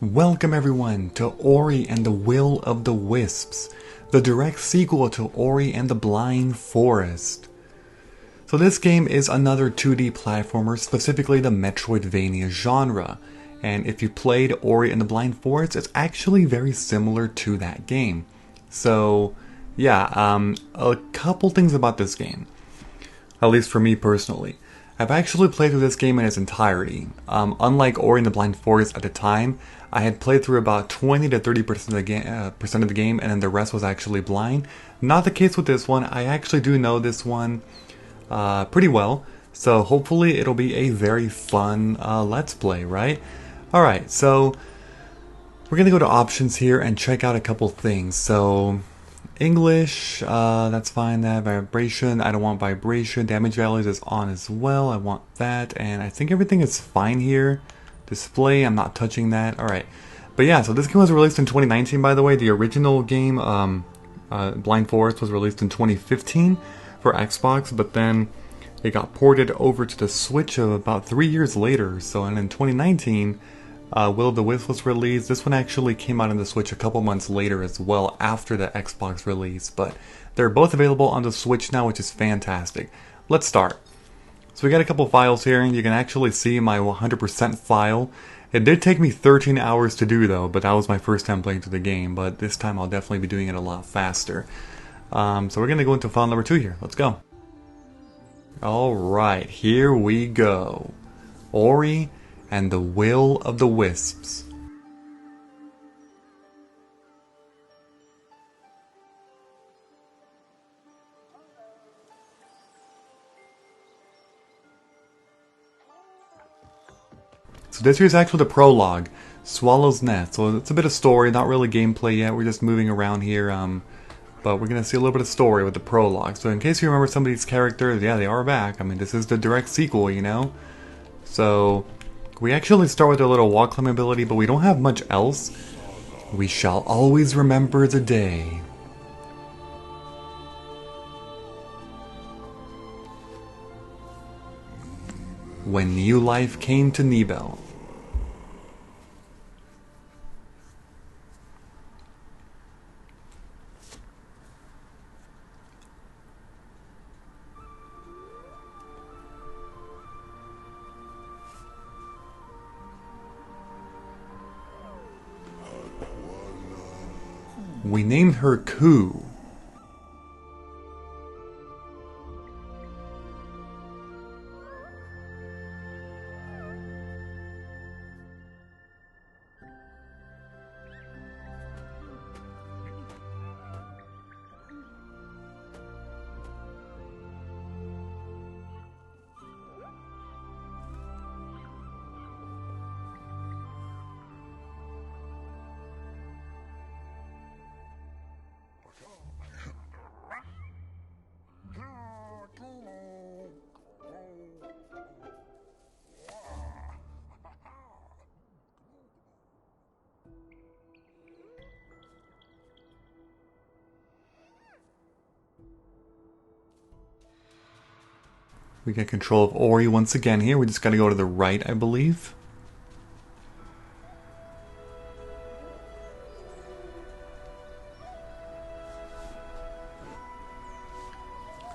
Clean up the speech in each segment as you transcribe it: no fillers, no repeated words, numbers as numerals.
Welcome everyone to Ori and the Will of the Wisps, the direct sequel to Ori and the Blind Forest. So this game is another 2D platformer, specifically the Metroidvania genre. And if you played Ori and the Blind Forest, it's actually very similar to that game. So yeah, a couple things about this game, at least for me personally. I've actually played through this game in its entirety. Unlike Ori and the Blind Forest at the time, I had played through about 20 to 30% of the game, and then the rest was actually blind. Not the case with this one. I actually do know this one pretty well, so hopefully it'll be a very fun Let's Play, right? Alright, so we're gonna go to options here and check out a couple things. So English, that's fine. That vibration, I don't want vibration. Damage values is on as well. I want that, and I think everything is fine here. Display, I'm not touching that. Alright, but yeah, so this game was released in 2019, by the way. The original game, Blind Forest, was released in 2015 for Xbox, but then it got ported over to the Switch about 3 years later. So, and in 2019, Will of the Wisps was released. This one actually came out on the Switch a couple months later as well, after the Xbox release, but they're both available on the Switch now, which is fantastic. Let's start. So we got a couple files here, and you can actually see my 100% file. It did take me 13 hours to do though, but that was my first time playing through the game, but this time I'll definitely be doing it a lot faster. So we're going to go into file number 2 here. Let's go. Alright, here we go. Ori and the Will of the Wisps. So this here is actually the prologue, Swallow's Nest. So it's a bit of story, not really gameplay yet. We're just moving around here, but we're going to see a little bit of story with the prologue. So in case you remember some of these characters, yeah, they are back. I mean, this is the direct sequel, you know? So we actually start with a little wall climbing ability, but we don't have much else. We shall always remember the day. When new life came to Nibel. We named her Ku. We get control of Ori once again here. We just gotta go to the right, I believe.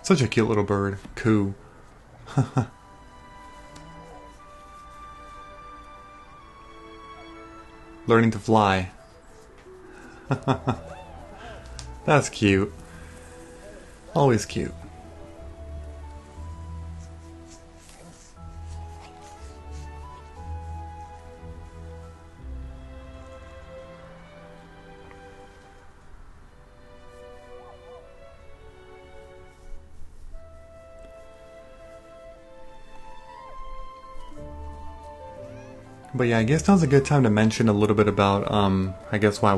Such a cute little bird. Ku. Learning to fly. That's cute. Always cute. But yeah, I guess now's a good time to mention a little bit about, I guess why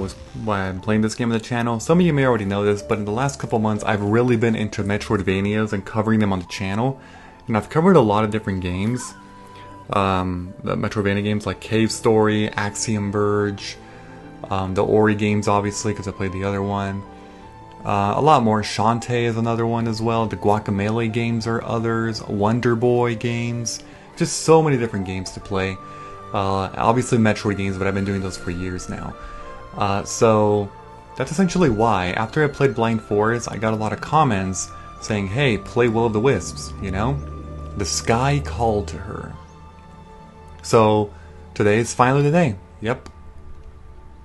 I'm playing this game on the channel. Some of you may already know this, but in the last couple months, I've really been into Metroidvanias and covering them on the channel. And I've covered a lot of different games. The Metroidvania games like Cave Story, Axiom Verge, the Ori games obviously, because I played the other one. A lot more. Shantae is another one as well. The Guacamelee games are others. Wonder Boy games. Just so many different games to play. Obviously Metroid games, but I've been doing those for years now. So that's essentially why. After I played Blind Forest, I got a lot of comments saying, hey, play Will of the Wisps, you know? The sky called to her. So today is finally the day. Yep.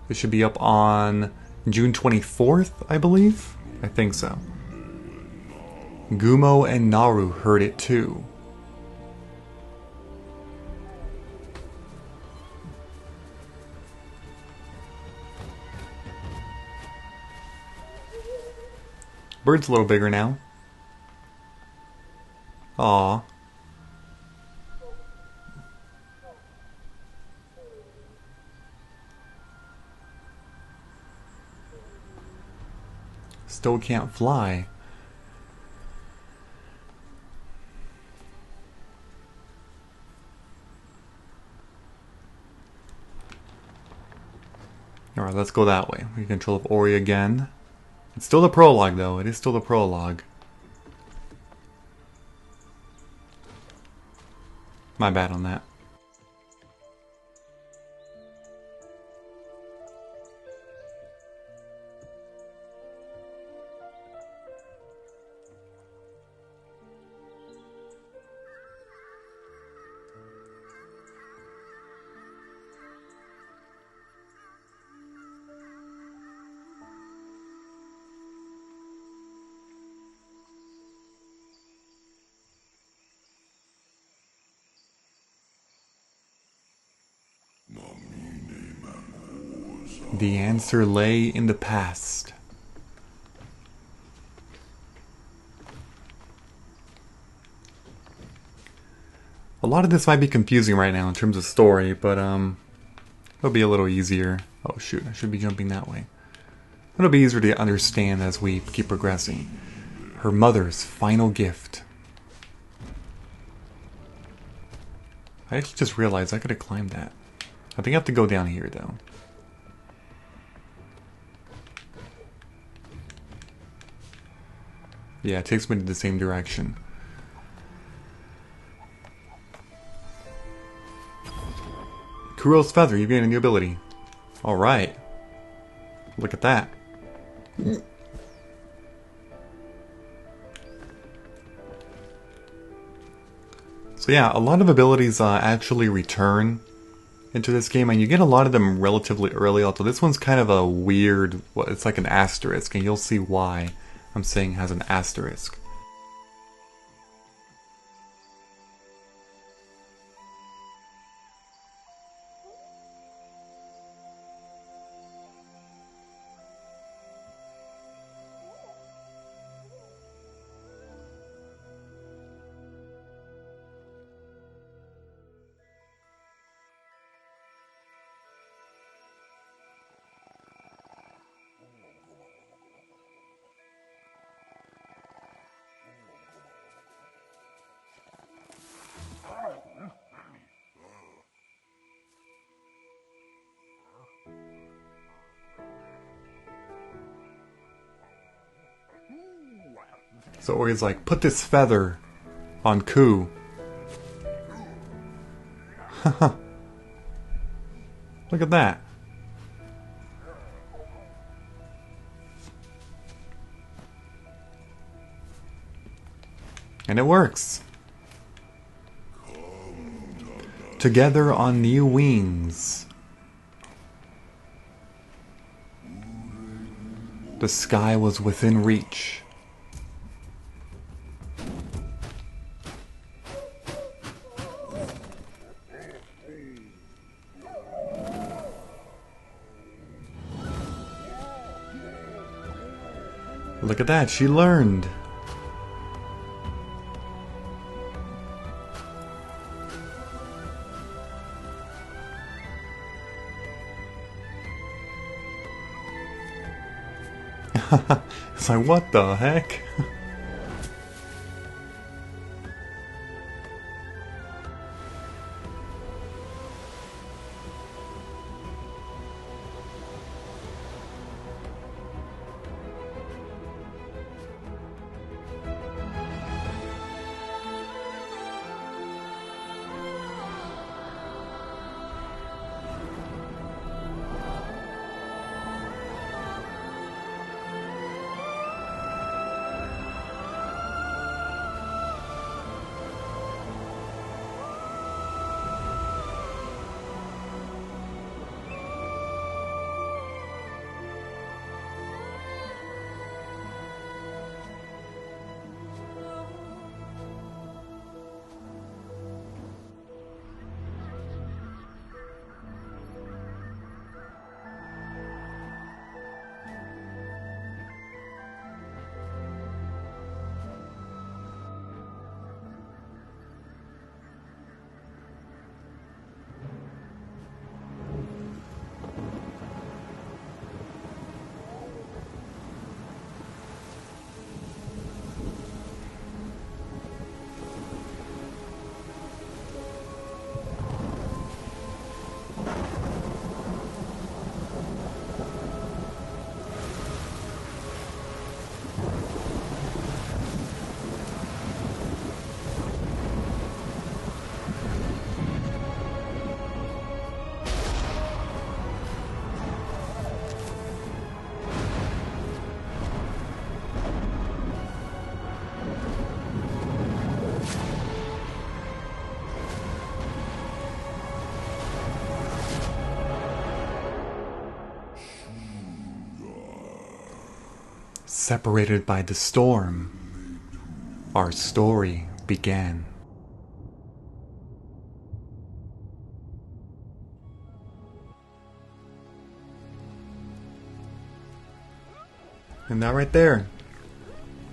It should be up on June 24th, I believe? I think so. Gumo and Naru heard it too. Bird's a little bigger now. Aww. Still can't fly. Alright, let's go that way. We control of Ori again. It's still the prologue though, it is still the prologue. My bad on that. The answer lay in the past. A lot of this might be confusing right now in terms of story, but it'll be a little easier. Oh shoot, I should be jumping that way. It'll be easier to understand as we keep progressing. Her mother's final gift. I actually just realized I could have climbed that. I think I have to go down here though. Yeah, it takes me to the same direction. Kuro's Feather, you gain a new ability. Alright. Look at that. So yeah, a lot of abilities actually return into this game, and you get a lot of them relatively early, although this one's kind of a weird, it's like an asterisk, and you'll see why I'm saying has an asterisk. So Ori's like, put this feather on Ku. Look at that. And it works. Together on new wings. The sky was within reach. Look at that, she learned. It's like, what the heck? Separated by the storm, our story began. And that right there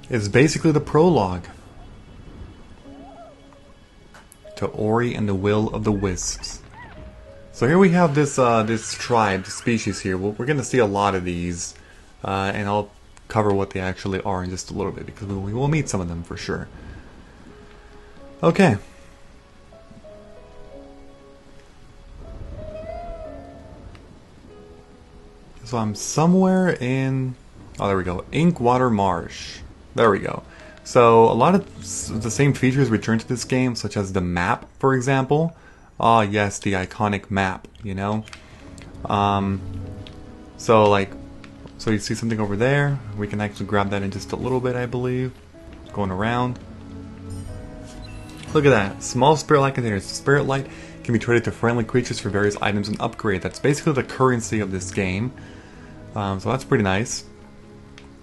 is basically the prologue to Ori and the Will of the Wisps. So here we have this this tribe, this species here. We're going to see a lot of these, and I'll cover what they actually are in just a little bit, because we will meet some of them for sure. Okay. So I'm somewhere in... Oh, there we go. Inkwater Marsh. There we go. So a lot of the same features return to this game, such as the map, for example. Ah, yes, the iconic map, you know? So you see something over there. We can actually grab that in just a little bit, I believe. Going around. Look at that. Small spirit light containers. Spirit light can be traded to friendly creatures for various items and upgrade. That's basically the currency of this game. So that's pretty nice.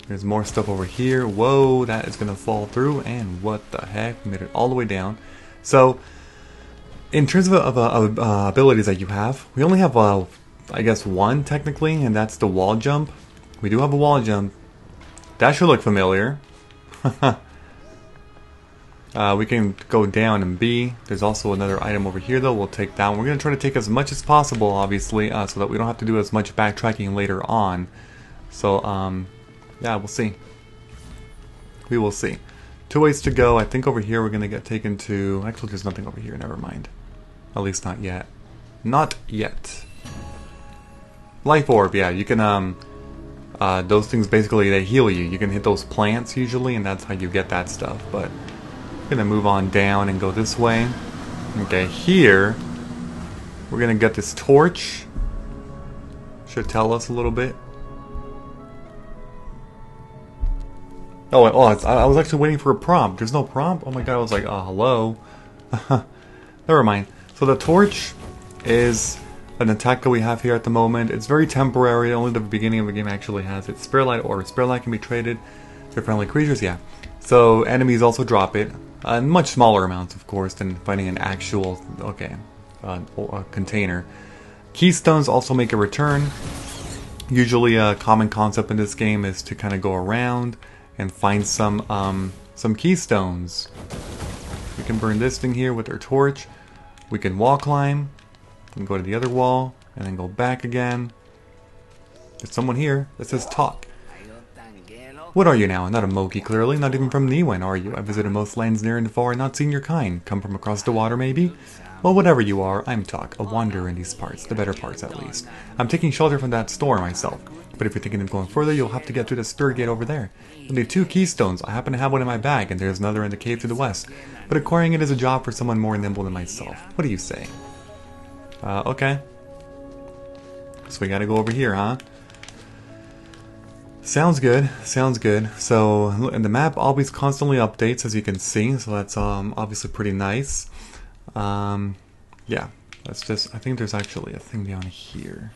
There's more stuff over here. Whoa, that is going to fall through. And what the heck? We made it all the way down. So, in terms of abilities that you have, we only have, I guess, one technically, and that's the wall jump. We do have a wall jump. That should look familiar. We can go down and B. There's also another item over here, though. We'll take that one. We're going to try to take as much as possible, obviously, so that we don't have to do as much backtracking later on. So, yeah, we'll see. We will see. 2 ways to go. I think over here we're going to get taken to... Actually, there's nothing over here. Never mind. At least not yet. Not yet. Life orb, yeah. You can, those things basically, they heal you. You can hit those plants usually, and that's how you get that stuff. But we're going to move on down and go this way. Okay, here we're going to get this torch. Should tell us a little bit. Oh, I was actually waiting for a prompt. There's no prompt? Oh my god, I was like, oh, hello. Never mind. So the torch is an attack that we have here at the moment. It's very temporary. Only the beginning of the game actually has it. Spirit light or Spirit light can be traded to friendly creatures, yeah. So enemies also drop it. In much smaller amounts, of course, than finding an actual, container. Keystones also make a return. Usually a common concept in this game is to kind of go around and find some keystones. We can burn this thing here with our torch. We can wall climb and go to the other wall and then go back again. There's someone here that says talk. What are you now? Not a Moki, clearly. Not even from Niwen, are you? I've visited most lands near and far and not seen your kind. Come from across the water, maybe? Well, whatever you are, I'm Talk, a wanderer in these parts, the better parts at least. I'm taking shelter from that storm myself. But if you're thinking of going further, you'll have to get through the spirit gate over there. You'll need 2 keystones. I happen to have one in my bag, and there's another in the cave to the west. But acquiring it is a job for someone more nimble than myself. What do you say? Okay. So we gotta go over here, huh? Sounds good. Sounds good. So, and the map always constantly updates, as you can see. So that's obviously pretty nice. Yeah. Let's just... I think there's actually a thing down here.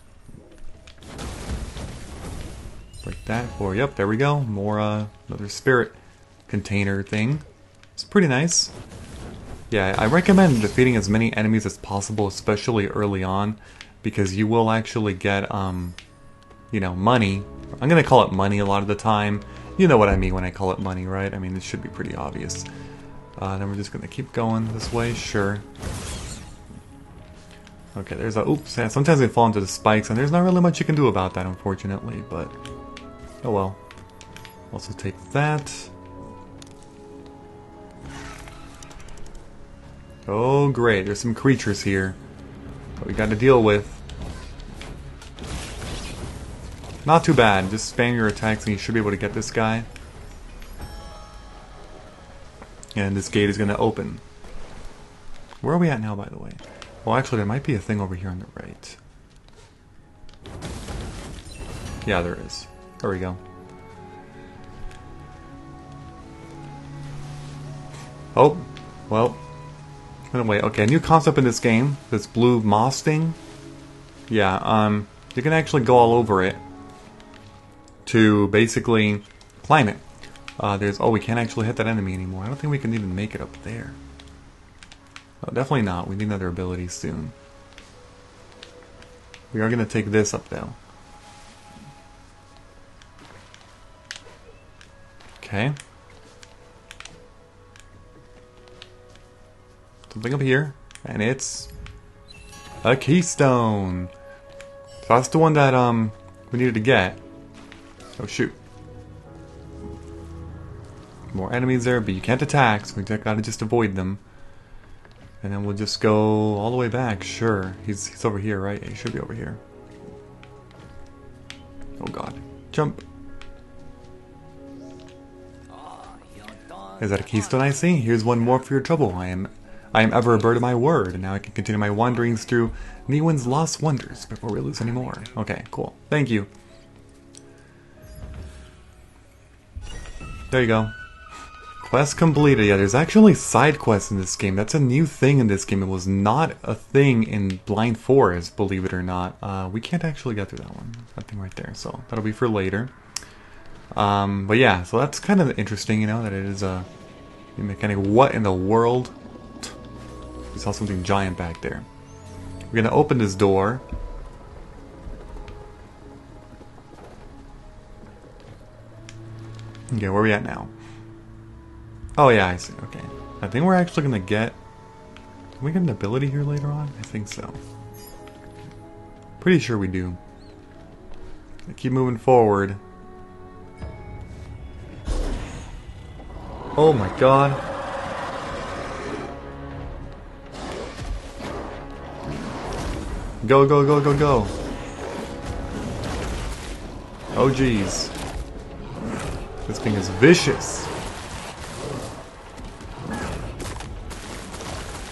Like that. Or, yep, there we go. More, another spirit container thing. It's pretty nice. Yeah, I recommend defeating as many enemies as possible, especially early on, because you will actually get, you know, money. I'm gonna call it money a lot of the time. You know what I mean when I call it money, right? I mean, this should be pretty obvious. Then we're just gonna keep going this way, sure. Okay, there's a... Oops, yeah, sometimes they fall into the spikes, and there's not really much you can do about that, unfortunately, but... Oh well. Also take that. Oh great, there's some creatures here that we got to deal with. Not too bad, just spam your attacks and you should be able to get this guy. And this gate is going to open. Where are we at now, by the way? Well, actually, there might be a thing over here on the right. Yeah, there is. There we go. Oh, well. Wait, okay, a new concept in this game, this blue moss thing. Yeah, you can actually go all over it to basically climb it. Oh, we can't actually hit that enemy anymore. I don't think we can even make it up there. Oh, definitely not. We need another ability soon. We are going to take this up, though. Okay. Something up here. And it's a keystone. So that's the one that we needed to get. Oh, shoot. More enemies there, but you can't attack, so we gotta just avoid them. And then we'll just go all the way back. Sure, he's over here, right? He should be over here. Oh god. Jump. Is that a keystone I see? Here's one more for your trouble. I am ever a bird of my word, and now I can continue my wanderings through Niwen's lost wonders before we lose any more. Okay, cool. Thank you. There you go. Quest completed. Yeah, there's actually side quests in this game. That's a new thing in this game. It was not a thing in Blind Forest, believe it or not. We can't actually get through that one. That thing right there. So that'll be for later. But yeah, so that's kind of interesting, you know, that it is a mechanic. What in the world? We saw something giant back there. We're gonna open this door. Okay, where are we at now? Oh yeah, I see. Okay. I think we're actually gonna get... Can we get an ability here later on? I think so. Pretty sure we do. I keep moving forward. Oh my god. Go, go, go, go, go. Oh jeez. This thing is vicious.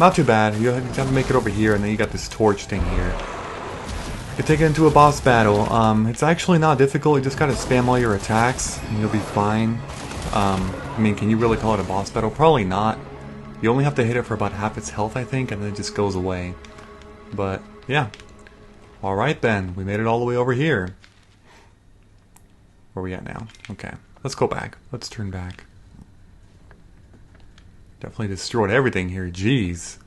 Not too bad. You have to make it over here, and then you got this torch thing here. You can take it into a boss battle. It's actually not difficult. You just gotta spam all your attacks, and you'll be fine. I mean, can you really call it a boss battle? Probably not. You only have to hit it for about half its health, I think, and then it just goes away. But, yeah. Alright then, we made it all the way over here. Where are we at now? Okay, let's go back. Let's turn back. Definitely destroyed everything here, jeez.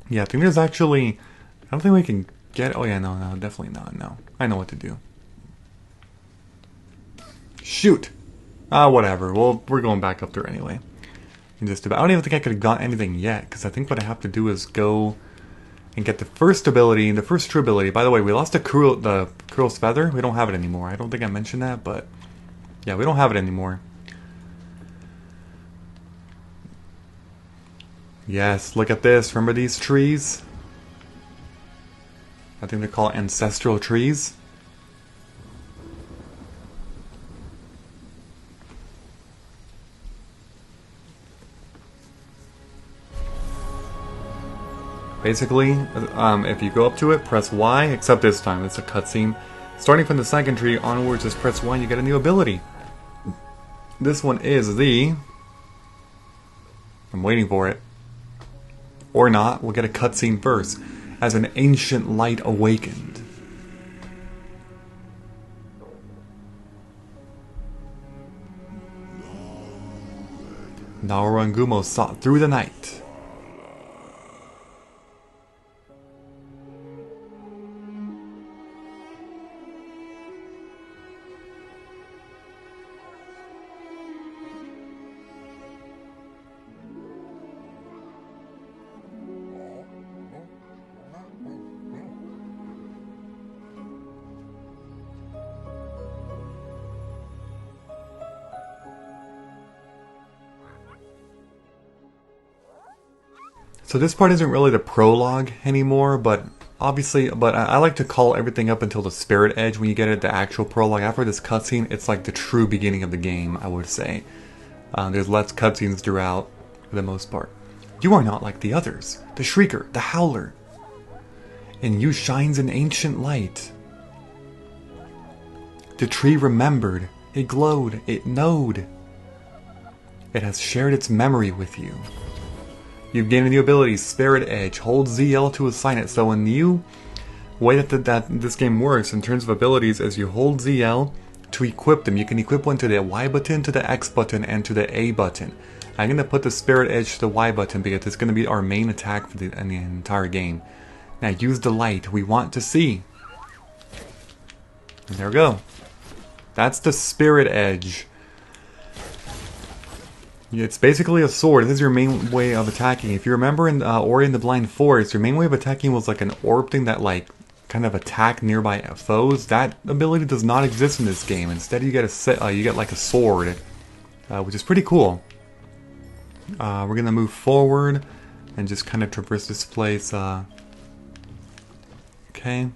Yeah, I think there's actually... I don't think we can get... Oh yeah, no, definitely not, no. I know what to do. Shoot! Whatever. Well, we're going back up there anyway. And just about... I don't even think I could have got anything yet, because I think what I have to do is go and get the first ability, the first true ability. By the way, we lost the Crow's Feather. We don't have it anymore. I don't think I mentioned that, but... Yeah, we don't have it anymore. Yes, look at this. Remember these trees? I think they call it ancestral trees. Basically, if you go up to it, press Y, except this time, it's a cutscene. Starting from the second tree onwards, just press Y and you get a new ability. This one is the... I'm waiting for it. Or not, we'll get a cutscene first. As an ancient light awakened. Naorangumo sought through the night. So this part isn't really the prologue anymore, but obviously, I like to call everything up until the Spirit Edge when you get it, the actual prologue. After this cutscene, it's like the true beginning of the game, I would say. There's less cutscenes throughout, for the most part. You are not like the others, the Shrieker, the Howler. In you shines an ancient light. The tree remembered, it glowed, it knowed. It has shared its memory with you. You've gained a new ability, Spirit Edge. Hold ZL to assign it, so when you way that this game works in terms of abilities is you hold ZL to equip them. You can equip one to the Y button, to the X button, and to the A button. I'm going to put the Spirit Edge to the Y button because it's going to be our main attack for the entire game. Now use the light we want to see. And there we go. That's the Spirit Edge. It's basically a sword. This is your main way of attacking. If you remember in Ori and the Blind Forest, your main way of attacking was like an orb thing that like kind of attack nearby foes. That ability does not exist in this game. Instead, you get like a sword, which is pretty cool. We're gonna move forward and just kind of traverse this place. Okay.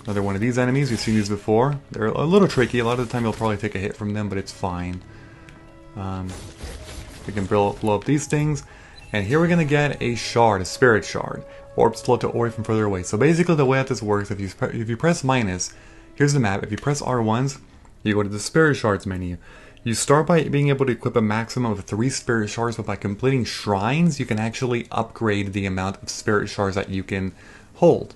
Another one of these enemies. You've seen these before. They're a little tricky. A lot of the time, you'll probably take a hit from them, but it's fine. We can blow up these things, and here we're gonna get a shard, a spirit shard. Orbs float to Ori from further away. So basically, the way that this works, if you press minus, here's the map. If you press R1s, you go to the spirit shards menu. You start by being able to equip a maximum of 3 spirit shards, but by completing shrines, you can actually upgrade the amount of spirit shards that you can hold.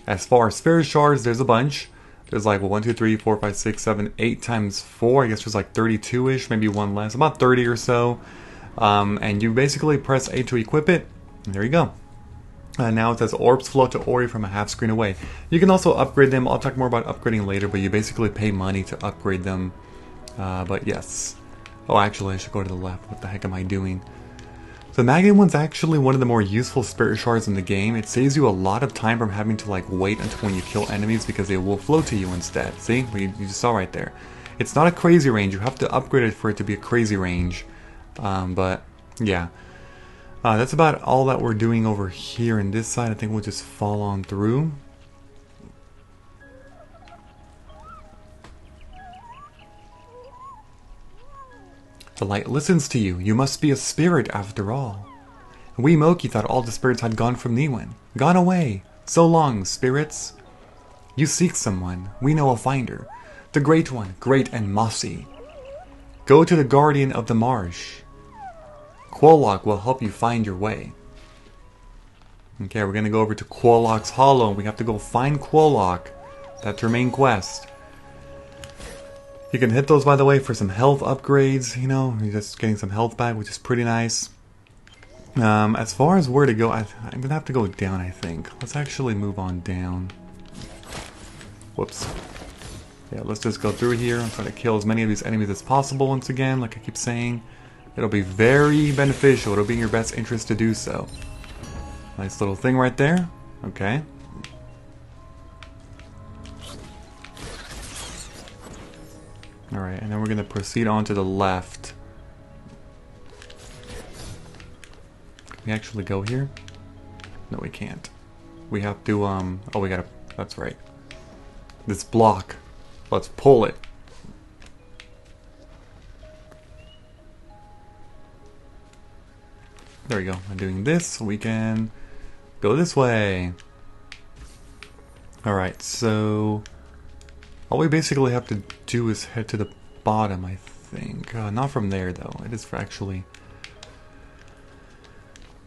As far as spirit shards, there's a bunch. There's like 1, 2, 3, 4, 5, 6, 7, 8 times 4. I guess there's like 32-ish, maybe one less, about 30 or so. And you basically press A to equip it, and there you go. Now it says orbs float to Ori from a half screen away. You can also upgrade them. I'll talk more about upgrading later, but you basically pay money to upgrade them. But yes. Oh, actually, I should go to the left. What the heck am I doing? The Magnum one's actually one of the more useful spirit shards in the game. It saves you a lot of time from having to like wait until when you kill enemies because they will float to you instead. See? You just saw right there. It's not a crazy range. You have to upgrade it for it to be a crazy range. But yeah. That's about all that we're doing over here in this side. I think we'll just fall on through. The light listens to you. You must be a spirit after all. We Moki thought all the spirits had gone from Niwen. Gone away. So long, spirits. You seek someone. We know a finder. The Great One, great and mossy. Go to the Guardian of the Marsh. Quolok will help you find your way. Okay, we're gonna go over to Quolok's Hollow. We have to go find Quolok. That's our main quest. You can hit those, by the way, for some health upgrades. You know, you're just getting some health back, which is pretty nice. As far as where to go, I'm gonna have to go down, I think. Let's actually move on down. Whoops. Yeah, let's just go through here and try to kill as many of these enemies as possible once again, like I keep saying. It'll be very beneficial. It'll be in your best interest to do so. Nice little thing right there. Okay. Alright, and then we're going to proceed on to the left. Can we actually go here? No, we can't. We have to, oh, we gotta, that's right. This block. Let's pull it. There we go. I'm doing this so we can go this way. Alright, so all we basically have to do is head to the bottom, I think. Not from there, though. It is actually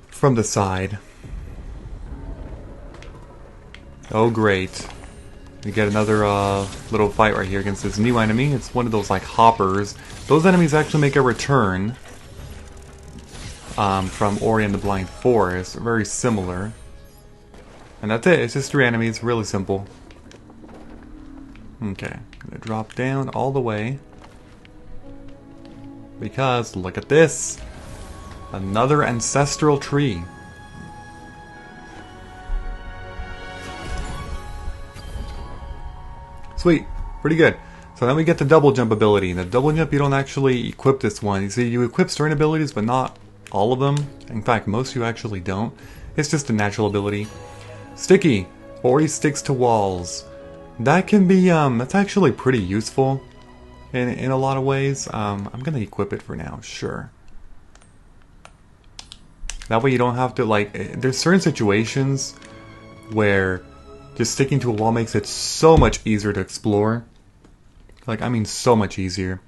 from the side. Oh, great. We get another little fight right here against this new enemy. It's one of those, like, hoppers. Those enemies actually make a return from Ori and the Blind Forest. They're very similar. And that's it. It's just 3 enemies. Really simple. Okay, gonna drop down all the way because look at this, another ancestral tree. Sweet, pretty good. So then we get the double jump ability. The double jump, you don't actually equip this one. You see, you equip certain abilities, but not all of them. In fact, most you actually don't. It's just a natural ability. Sticky, Ori sticks to walls. That can be, that's actually pretty useful in a lot of ways. I'm gonna equip it for now, sure. That way you don't have to, like, there's certain situations where just sticking to a wall makes it so much easier to explore. Like, I mean so much easier.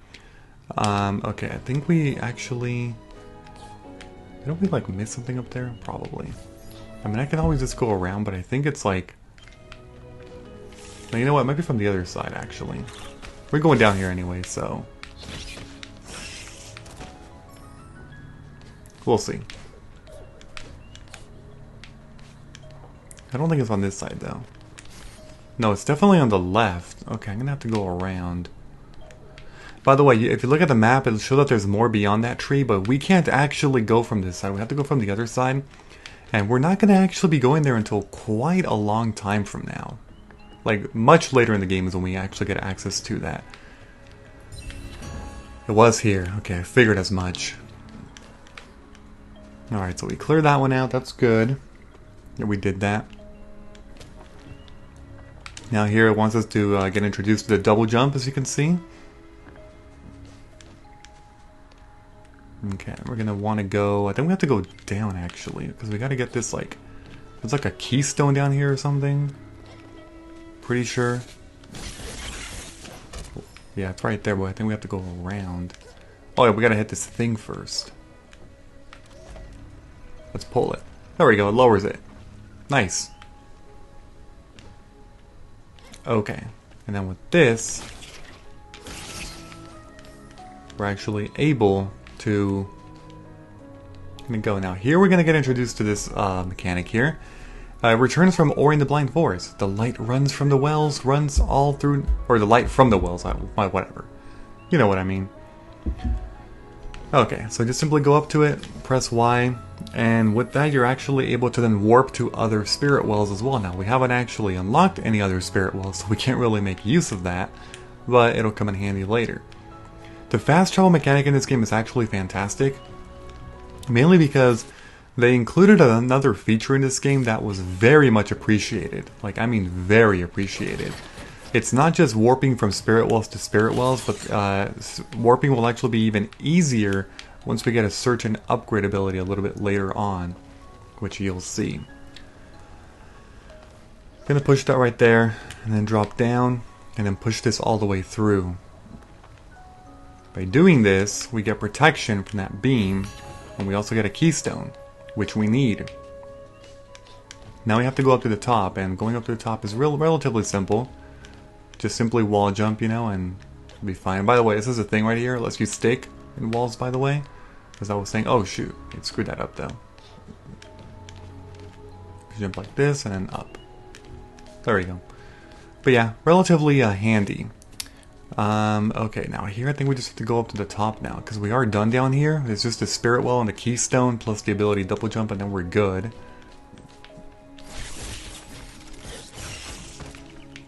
Okay, I think we actually, don't we, like, miss something up there? Probably. I mean, I can always just go around, but I think it's, like, Now, you know what? It might be from the other side, actually. We're going down here anyway, so... we'll see. I don't think it's on this side, though. No, it's definitely on the left. Okay, I'm gonna have to go around. By the way, if you look at the map, it'll show that there's more beyond that tree, but we can't actually go from this side. We have to go from the other side. And we're not gonna actually be going there until quite a long time from now. Like, much later in the game is when we actually get access to that. It was here. Okay, I figured as much. Alright, so we cleared that one out. That's good. Yeah, we did that. Now here it wants us to get introduced to the double jump, as you can see. Okay, we're gonna want to go... I think we have to go down, actually, because we gotta get this, like... there's like a keystone down here or something. Pretty sure. Yeah, it's right there, but I think we have to go around. Oh yeah, we gotta hit this thing first. Let's pull it. There we go, it lowers it. Nice. Okay, and then with this, we're actually able to go. Now here we're gonna get introduced to this mechanic here. Returns from Ori and the Blind Forest. The light runs from the wells, runs all through, or the light from the wells, whatever. You know what I mean. Okay, so just simply go up to it, press Y, and with that you're actually able to then warp to other spirit wells as well. Now we haven't actually unlocked any other spirit wells, so we can't really make use of that, but it'll come in handy later. The fast travel mechanic in this game is actually fantastic, mainly because they included another feature in this game that was very much appreciated. Like, I mean very appreciated. It's not just warping from spirit wells to spirit wells, but warping will actually be even easier once we get a certain upgrade ability a little bit later on, which you'll see. Gonna push that right there, and then drop down, and then push this all the way through. By doing this, we get protection from that beam, and we also get a keystone, which we need. Now we have to go up to the top, and going up to the top is relatively simple. Just simply wall jump, you know, and it'll be fine. By the way, this is a thing right here. It lets you stick in walls, by the way. As I was saying, oh shoot, it screwed that up though. Jump like this and then up. There we go. But yeah, relatively handy. Okay, now here I think we just have to go up to the top now, because we are done down here. There's just a spirit well and a keystone, plus the ability to double jump, and then we're good.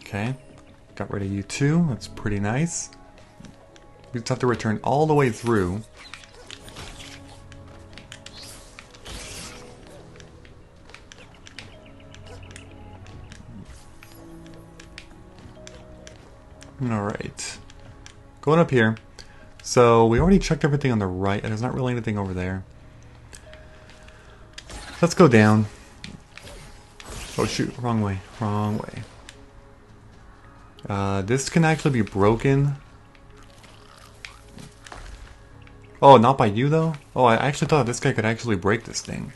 Okay, got rid of you too. That's pretty nice. We just have to return all the way through. Alright. Going up here. So we already checked everything on the right, and there's not really anything over there. Let's go down. Oh shoot, wrong way. Wrong way. This can actually be broken. Oh, not by you though? Oh, I actually thought this guy could actually break this thing.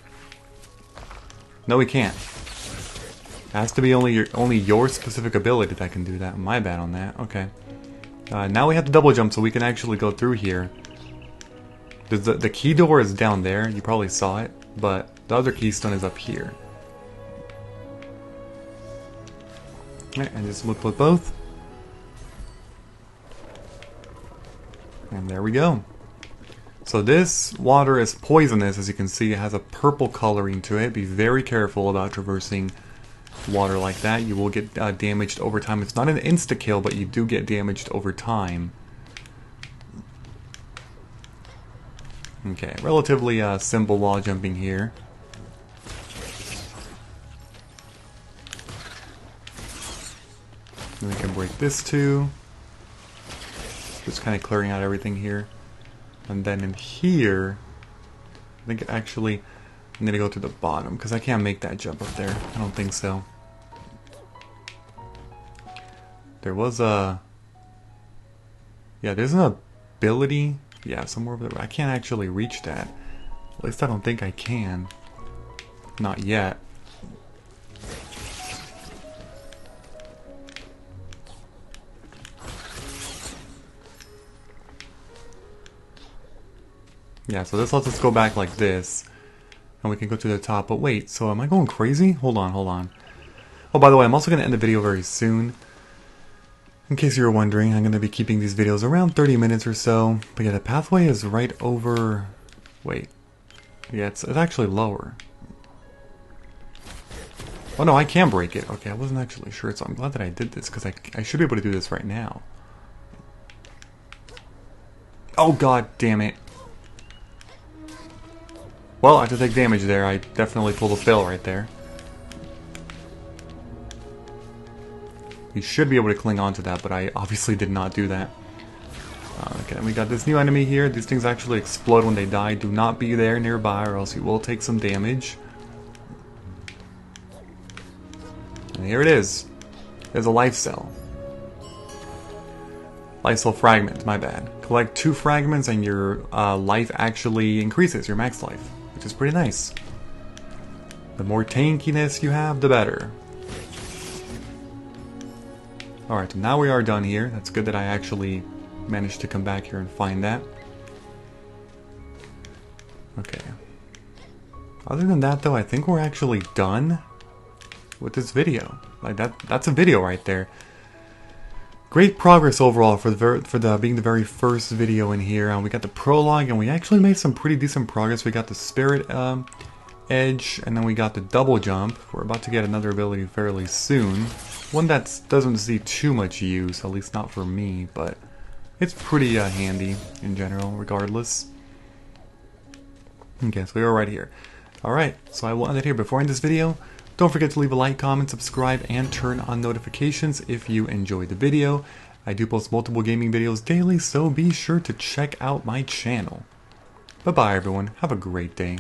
No, he can't. It has to be only your specific ability that can do that. My bad on that. Okay. Now we have to double jump so we can actually go through here. The key door is down there. You probably saw it. But the other keystone is up here. Alright, and just look with both. And there we go. So this water is poisonous, as you can see. It has a purple coloring to it. Be very careful about traversing water like that. You will get damaged over time. It's not an insta-kill, but you do get damaged over time. Okay, relatively simple wall jumping here. And we can break this too. Just kind of clearing out everything here. And then in here, I think actually I'm going to go to the bottom because I can't make that jump up there. I don't think so. There was a... yeah, there's an ability. Yeah, somewhere over there. I can't actually reach that. At least I don't think I can. Not yet. Yeah, so this lets us go back like this. And we can go to the top. But wait, so am I going crazy? Hold on, hold on. Oh, by the way, I'm also going to end the video very soon. In case you were wondering, I'm going to be keeping these videos around 30 minutes or so. But yeah, the pathway is right over... Wait. Yeah, it's actually lower. Oh no, I can break it. Okay, I wasn't actually sure, so I'm glad that I did this, because I should be able to do this right now. Oh god damn it. Well, I have to take damage there. I definitely pulled a fail right there. We should be able to cling on to that, but I obviously did not do that. Okay, and we got this new enemy here. These things actually explode when they die. Do not be there nearby or else you will take some damage. And here it is. There's a life cell. Life cell fragment, my bad. Collect 2 fragments and your life actually increases, your max life, which is pretty nice. The more tankiness you have, the better. Alright, so now we are done here. That's good that I actually managed to come back here and find that. Okay. Other than that though, I think we're actually done with this video. Like that's a video right there. Great progress overall for being the very first video in here. We got the prologue and we actually made some pretty decent progress. We got the spirit edge and then we got the double jump. We're about to get another ability fairly soon. One that doesn't see too much use, at least not for me, but it's pretty handy in general regardless. Okay, so we are right here. Alright, so I will end it here. Before I end this video, don't forget to leave a like, comment, subscribe, and turn on notifications if you enjoyed the video. I do post multiple gaming videos daily, so be sure to check out my channel. Bye-bye everyone, have a great day.